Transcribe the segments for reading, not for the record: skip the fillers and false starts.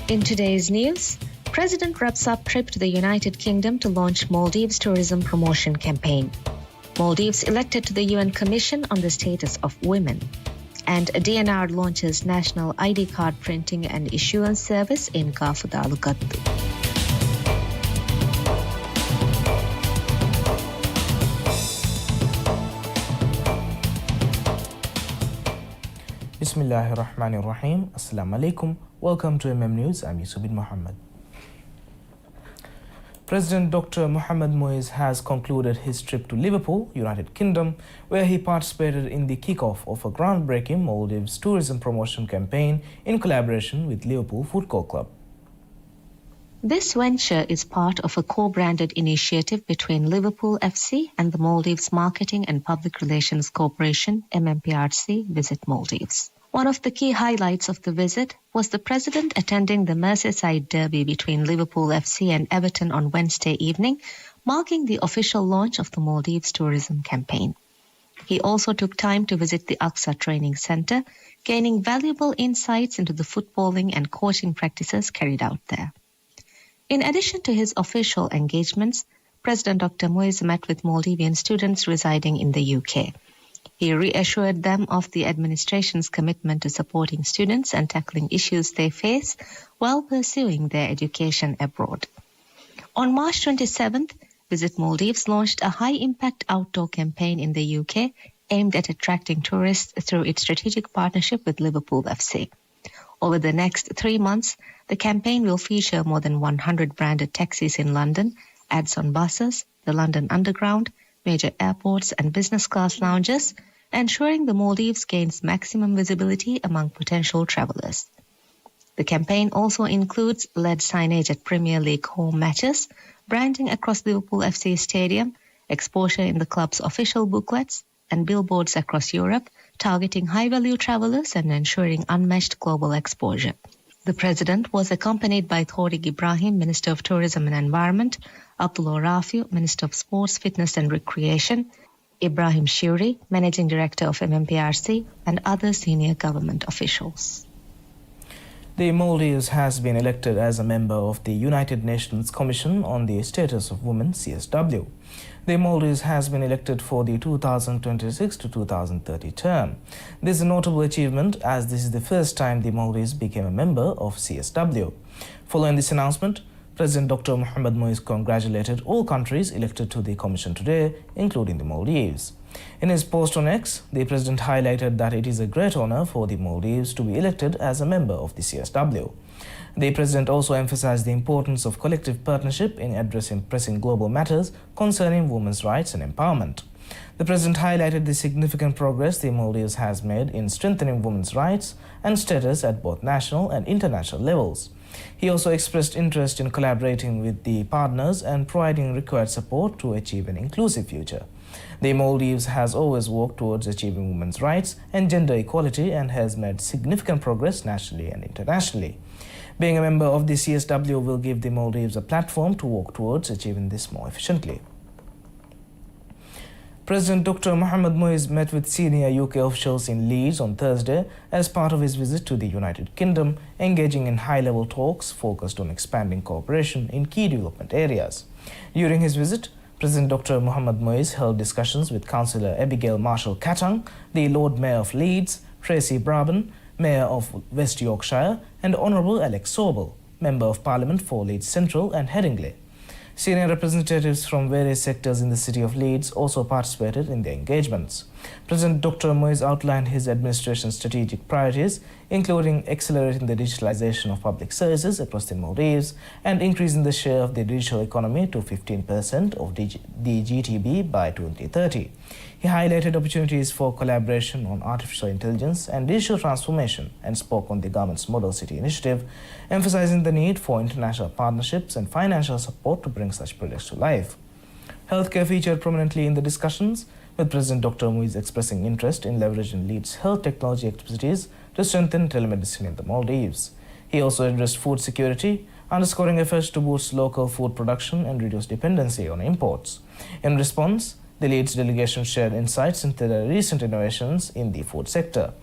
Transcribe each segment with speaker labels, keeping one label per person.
Speaker 1: In today's news, President wraps up trip to the United Kingdom to launch Maldives tourism promotion campaign. Maldives elected to the UN Commission on the Status of Women. And DNR launches national ID card printing and issuance service in Kafadalugattu.
Speaker 2: Bismillahirrahmanirrahim. Assalamu alaikum. Welcome to News. I'm Yusuf bin Mohammed. President Dr. Mohamed Moise has concluded his trip to Liverpool, United Kingdom, where he participated in the kick-off of a groundbreaking Maldives tourism promotion campaign in collaboration with Liverpool Football Club.
Speaker 1: This venture is part of a co-branded initiative between Liverpool FC and the Maldives Marketing and Public Relations Corporation, MMPRC, Visit Maldives. One of the key highlights of the visit was the President attending the Merseyside derby between Liverpool FC and Everton on Wednesday evening, marking the official launch of the Maldives tourism campaign. He also took time to visit the AXA Training Centre, gaining valuable insights into the footballing and coaching practices carried out there. In addition to his official engagements, President Dr. Moise met with Maldivian students residing in the UK. He reassured them of the administration's commitment to supporting students and tackling issues they face while pursuing their education abroad. On March 27th, Visit Maldives launched a high-impact outdoor campaign in the UK aimed at attracting tourists through its strategic partnership with Liverpool FC. Over the next 3 months, the campaign will feature more than 100 branded taxis in London, ads on buses, the London Underground, major airports and business class lounges, ensuring the Maldives gains maximum visibility among potential travelers. The campaign also includes LED signage at Premier League home matches, branding across Liverpool FC Stadium, exposure in the club's official booklets, and billboards across Europe, targeting high-value travelers and ensuring unmatched global exposure. The President was accompanied by Tariq Ibrahim, Minister of Tourism and Environment, Abdullah Rafiu, Minister of Sports, Fitness and Recreation, Ibrahim Shuri, Managing Director of MMPRC, and other senior government officials.
Speaker 2: The Maldives has been elected as a member of the United Nations Commission on the Status of Women, CSW. The Maldives has been elected for the 2026 to 2030 term. This is a notable achievement as this is the first time the Maldives became a member of CSW. Following this announcement, President Dr. Mohamed Moise congratulated all countries elected to the Commission today, including the Maldives. In his post on X, the President highlighted that it is a great honor for the Maldives to be elected as a member of the CSW. The President also emphasized the importance of collective partnership in addressing pressing global matters concerning women's rights and empowerment. The President highlighted the significant progress the Maldives has made in strengthening women's rights and status at both national and international levels. He also expressed interest in collaborating with the partners and providing required support to achieve an inclusive future. The Maldives has always worked towards achieving women's rights and gender equality and has made significant progress nationally and internationally. Being a member of the CSW will give the Maldives a platform to work towards achieving this more efficiently. President Dr. Mohamed Moise met with senior UK officials in Leeds on Thursday as part of his visit to the United Kingdom, engaging in high-level talks focused on expanding cooperation in key development areas. During his visit, President Dr. Mohamed Moise held discussions with Councillor Abigail Marshall-Katang, the Lord Mayor of Leeds, Tracy Brabham, Mayor of West Yorkshire, and Honourable Alex Sobel, Member of Parliament for Leeds Central and Headingley. Senior representatives from various sectors in the city of Leeds also participated in the engagements. President Dr. Moise outlined his administration's strategic priorities, including accelerating the digitalization of public services across the Maldives and increasing the share of the digital economy to 15% of the GDP by 2030. He highlighted opportunities for collaboration on artificial intelligence and digital transformation and spoke on the government's Model City initiative, emphasizing the need for international partnerships and financial support to bring such projects to life. Healthcare featured prominently in the discussions, with President Dr. Moise expressing interest in leveraging Leeds' health technology expertise to strengthen telemedicine in the Maldives. He also addressed food security, underscoring efforts to boost local food production and reduce dependency on imports. In response, the Leeds delegation shared insights into the recent innovations in the food sector.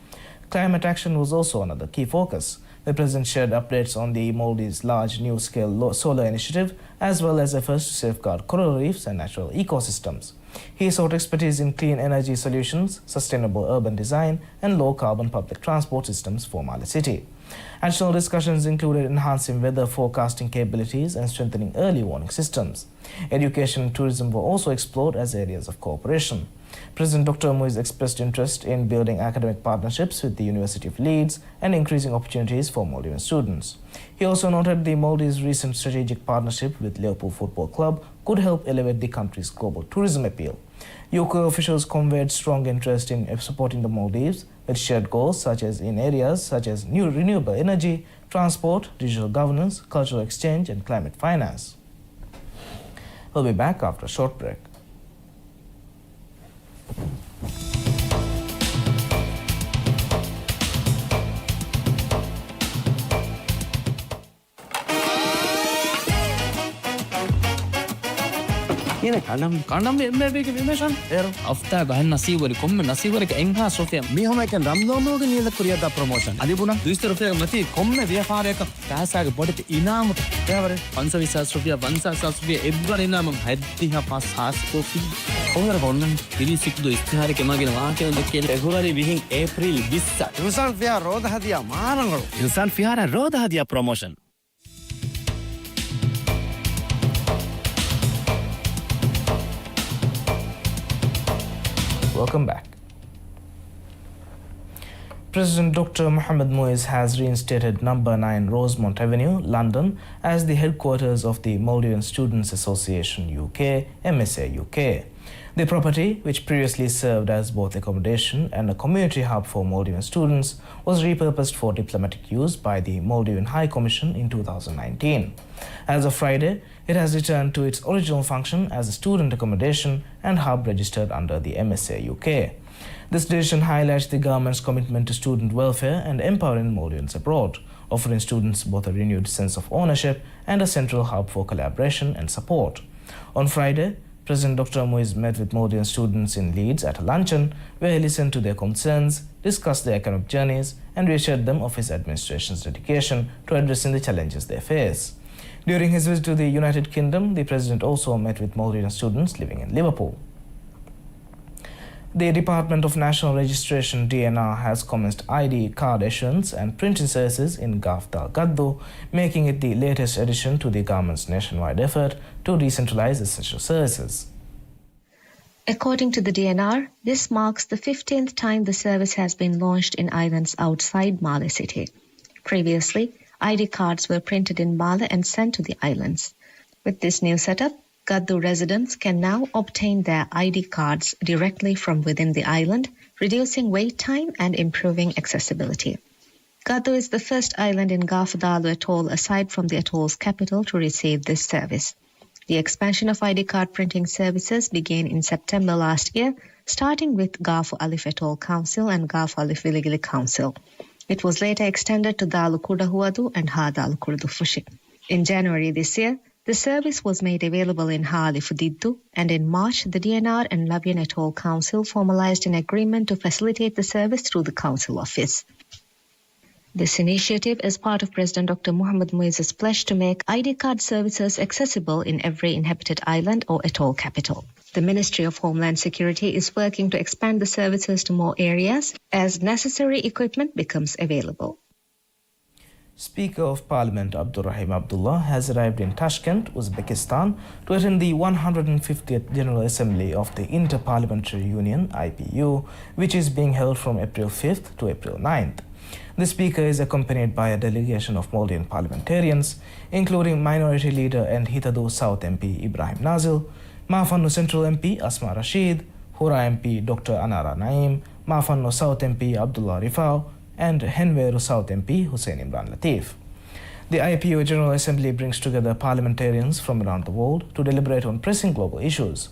Speaker 2: Climate action was also another key focus. The President shared updates on the Maldives' large new-scale solar initiative, as well as efforts to safeguard coral reefs and natural ecosystems. He sought expertise in clean energy solutions, sustainable urban design, and low-carbon public transport systems for Mali City. Additional discussions included enhancing weather forecasting capabilities and strengthening early warning systems. Education and tourism were also explored as areas of cooperation. President Dr. Moise expressed interest in building academic partnerships with the University of Leeds and increasing opportunities for Maldivian students. He also noted the Maldives' recent strategic partnership with Liverpool Football Club could help elevate the country's global tourism appeal. UK officials conveyed strong interest in supporting the Maldives with shared goals such as in areas such as new renewable energy, transport, digital governance, cultural exchange, and climate finance. We'll be back after a short break.
Speaker 3: Ini kandam embe vimesan ero afta gahan nasiwari komme nasiwari engha sofia mihoma ken ramdomo ge nila kuriyada promotion adibuna 200 rupiya mati komme vyapareka kasaga bodite inam devare 520 rupiya 500 rupiya ebbar inam haddiha pas has kofi overa bonnan piri sikdu istihare kemagina waake onde kele february bihin april 20 insan fiha roda hadiya marangalu insan fiha roda hadiya promotion.
Speaker 2: Welcome back. President Dr. Mohamed Moise has reinstated number 9 Rosemont Avenue, London, as the headquarters of the Maldivian Students Association UK, MSA UK. The property, which previously served as both accommodation and a community hub for Maldivian students, was repurposed for diplomatic use by the Maldivian High Commission in 2019. As of Friday, it has returned to its original function as a student accommodation and hub registered under the MSA UK. This decision highlights the government's commitment to student welfare and empowering Maldivians abroad, offering students both a renewed sense of ownership and a central hub for collaboration and support. On Friday, President Dr. Moise met with Maldivian students in Leeds at a luncheon where he listened to their concerns, discussed their academic journeys, and reassured them of his administration's dedication to addressing the challenges they face. During his visit to the United Kingdom, the President also met with Maldivian students living in Liverpool. The Department of National Registration DNR has commenced ID card issuance and printing services in Gaf Dal Gaddu, making it the latest addition to the government's nationwide effort to decentralize essential services.
Speaker 1: According to the DNR, this marks the 15th time the service has been launched in islands outside Mali City. Previously, ID cards were printed in Mali and sent to the islands. With this new setup, Gaddu residents can now obtain their ID cards directly from within the island, reducing wait time and improving accessibility. Gaddu is the first island in Gaf Dalu atoll aside from the atoll's capital to receive this service. The expansion of ID card printing services began in September last year, starting with Gafu Alif Atoll Council and Gafu Alif Viligili Council. It was later extended to Dalu Kudahuadu and Ha Dalu Kurdufushi. In January this year, the service was made available in Ha Alif Diddu, and in March, the DNR and Labian Atoll Council formalized an agreement to facilitate the service through the council office. This initiative is part of President Dr. Mohamed Moise's pledge to make ID card services accessible in every inhabited island or atoll capital. The Ministry of Homeland Security is working to expand the services to more areas as necessary equipment becomes available.
Speaker 2: Speaker of Parliament Abdul Rahim Abdullah has arrived in Tashkent, Uzbekistan, to attend the 150th General Assembly of the Inter-Parliamentary Union, IPU, which is being held from April 5th to April 9th. The Speaker is accompanied by a delegation of Maldivian parliamentarians, including Minority Leader and Hitadu South MP Ibrahim Nazil, Mafanno Central MP Asma Rashid, Hura MP Dr. Anara Naim, Mafanno South MP Abdullah Rifau, and Henveru South MP Hussein Imran Latif. The IPU General Assembly brings together parliamentarians from around the world to deliberate on pressing global issues.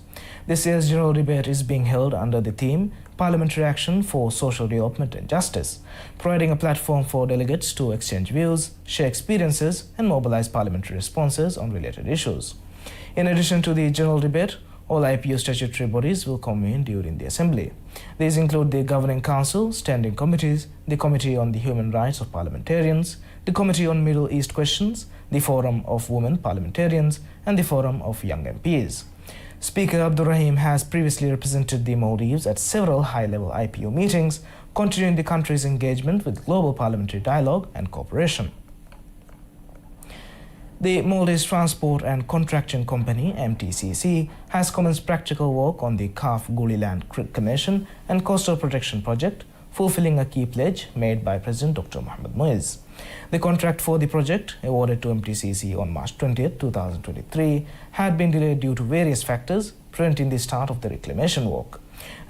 Speaker 2: This year's general debate is being held under the theme Parliamentary Action for Social Development and Justice, providing a platform for delegates to exchange views, share experiences, and mobilize parliamentary responses on related issues. In addition to the general debate, All IPO statutory bodies will convene during the assembly. These include the Governing Council, Standing Committees, the Committee on the Human Rights of Parliamentarians, the Committee on Middle East Questions, the Forum of Women Parliamentarians, and the Forum of Young MPs. Speaker Abdur Rahim has previously represented the Maldives at several high-level IPO meetings, continuing the country's engagement with global parliamentary dialogue and cooperation. The Maldives Transport and Contracting Company, MTCC, has commenced practical work on the Kaf Guli Land Reclamation and Coastal Protection Project, fulfilling a key pledge made by President Dr. Mohamed Moise. The contract for the project, awarded to MTCC on March 20, 2023, had been delayed due to various factors, preventing the start of the reclamation work.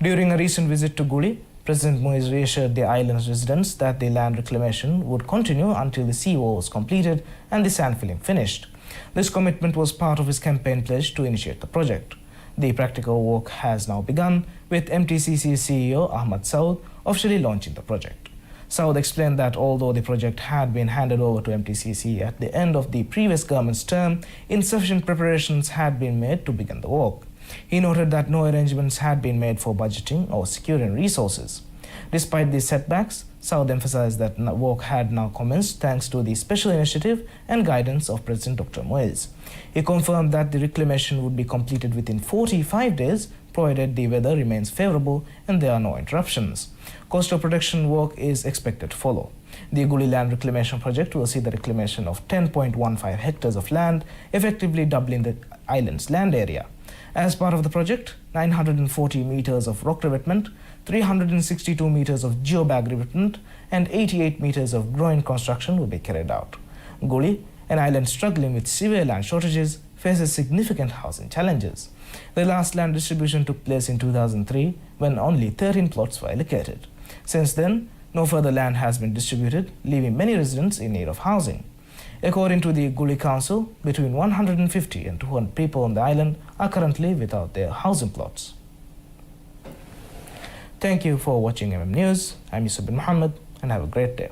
Speaker 2: During a recent visit to Guli, President Moise reassured the island's residents that the land reclamation would continue until the seawall was completed and the sand filling finished. This commitment was part of his campaign pledge to initiate the project. The practical work has now begun, with MTCC CEO Ahmad Saud officially launching the project. Saud explained that although the project had been handed over to MTCC at the end of the previous government's term, insufficient preparations had been made to begin the work. He noted that no arrangements had been made for budgeting or securing resources. Despite these setbacks, Saud emphasized that work had now commenced thanks to the special initiative and guidance of President Dr. Moise. He confirmed that the reclamation would be completed within 45 days, provided the weather remains favorable and there are no interruptions. Coastal protection work is expected to follow. The Guli Land Reclamation Project will see the reclamation of 10.15 hectares of land, effectively doubling the island's land area. As part of the project, 940 meters of rock revetment, 362 meters of geobag revetment, and 88 meters of groin construction will be carried out. Guli, an island struggling with severe land shortages, faces significant housing challenges. The last land distribution took place in 2003, when only 13 plots were allocated. Since then, no further land has been distributed, leaving many residents in need of housing. According to the Guli Council, between 150 and 200 people on the island are currently without their housing plots. Thank you for watching MM News. I'm Yusuf bin Mohammed, and have a great day.